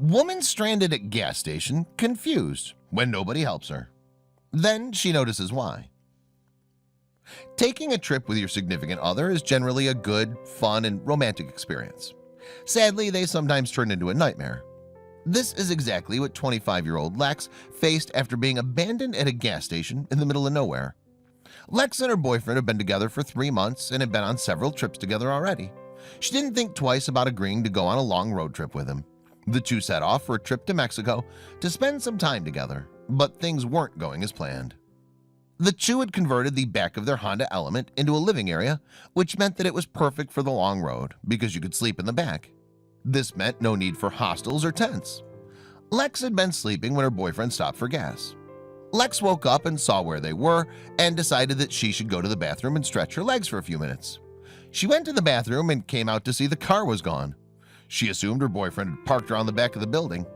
Woman stranded at gas station, confused when nobody helps her. Then she notices why. Taking a trip with your significant other is generally a good, fun, and romantic experience. Sadly, they sometimes turn into a nightmare. This is exactly what 25-year-old Lex faced after being abandoned at a gas station in the middle of nowhere. Lex and her boyfriend have been together for 3 months and have been on several trips together already. She didn't think twice about agreeing to go on a long road trip with him. The two set off for a trip to Mexico to spend some time together, but things weren't going as planned. The two had converted the back of their Honda Element into a living area, which meant that it was perfect for the long road because you could sleep in the back. This meant no need for hostels or tents. Lex had been sleeping when her boyfriend stopped for gas. Lex woke up and saw where they were and decided that she should go to the bathroom and stretch her legs for a few minutes. She went to the bathroom and came out to see the car was gone. She assumed her boyfriend had parked around the back of the building.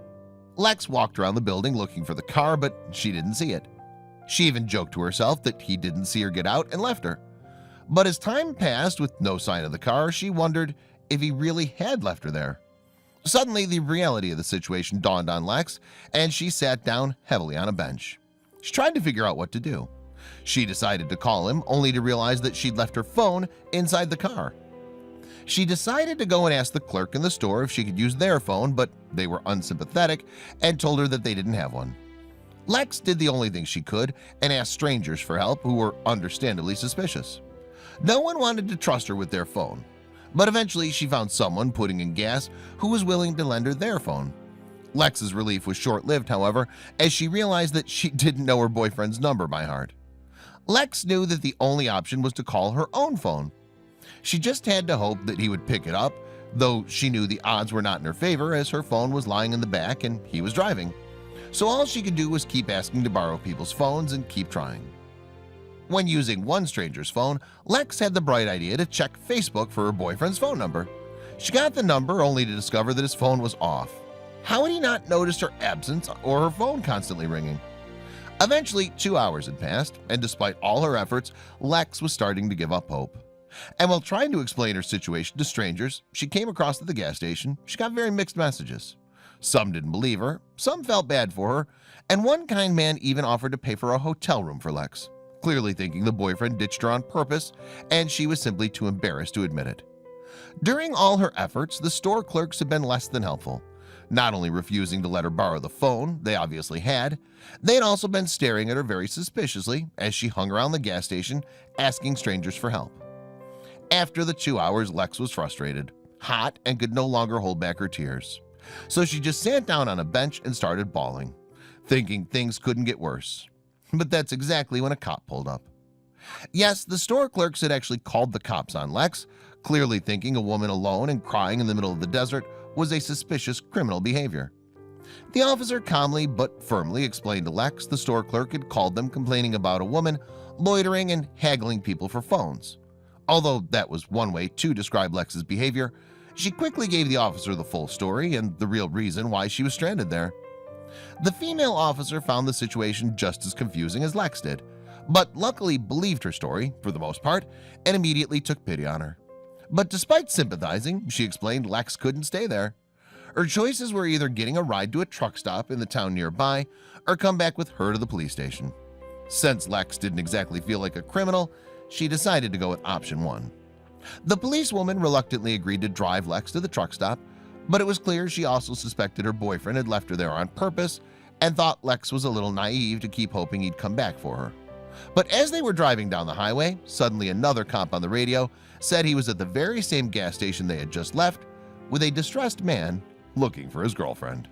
Lex walked around the building looking for the car, but she didn't see it. She even joked to herself that he didn't see her get out and left her. But as time passed with no sign of the car, she wondered if he really had left her there. Suddenly, the reality of the situation dawned on Lex, and she sat down heavily on a bench. She tried to figure out what to do. She decided to call him, only to realize that she'd left her phone inside the car. She decided to go and ask the clerk in the store if she could use their phone, but they were unsympathetic and told her that they didn't have one. Lex did the only thing she could and asked strangers for help who were understandably suspicious. No one wanted to trust her with their phone, but eventually she found someone putting in gas who was willing to lend her their phone. Lex's relief was short-lived, however, as she realized that she didn't know her boyfriend's number by heart. Lex knew that the only option was to call her own phone. She just had to hope that he would pick it up, though she knew the odds were not in her favor as her phone was lying in the back and he was driving. So all she could do was keep asking to borrow people's phones and keep trying. When using one stranger's phone, Lex had the bright idea to check Facebook for her boyfriend's phone number. She got the number only to discover that his phone was off. How had he not noticed her absence or her phone constantly ringing? Eventually, 2 hours had passed, and despite all her efforts, Lex was starting to give up hope. And while trying to explain her situation to strangers she came across at the gas station, she got very mixed messages. Some didn't believe her, some felt bad for her, and one kind man even offered to pay for a hotel room for Lex, clearly thinking the boyfriend ditched her on purpose and she was simply too embarrassed to admit it. During all her efforts, the store clerks had been less than helpful. Not only refusing to let her borrow the phone they obviously had, they had also been staring at her very suspiciously as she hung around the gas station asking strangers for help. After the 2 hours, Lex was frustrated, hot, and could no longer hold back her tears. So she just sat down on a bench and started bawling, thinking things couldn't get worse. But that's exactly when a cop pulled up. Yes, the store clerks had actually called the cops on Lex, clearly thinking a woman alone and crying in the middle of the desert was a suspicious criminal behavior. The officer calmly but firmly explained to Lex the store clerk had called them complaining about a woman loitering and haggling people for phones. Although that was one way to describe Lex's behavior, she quickly gave the officer the full story and the real reason why she was stranded there. The female officer found the situation just as confusing as Lex did, but luckily believed her story for the most part and immediately took pity on her. But despite sympathizing, she explained Lex couldn't stay there. Her choices were either getting a ride to a truck stop in the town nearby or come back with her to the police station. Since Lex didn't exactly feel like a criminal, she decided to go with option 1. The policewoman reluctantly agreed to drive Lex to the truck stop, but it was clear she also suspected her boyfriend had left her there on purpose and thought Lex was a little naive to keep hoping he'd come back for her. But as they were driving down the highway, suddenly another cop on the radio said he was at the very same gas station they had just left with a distressed man looking for his girlfriend.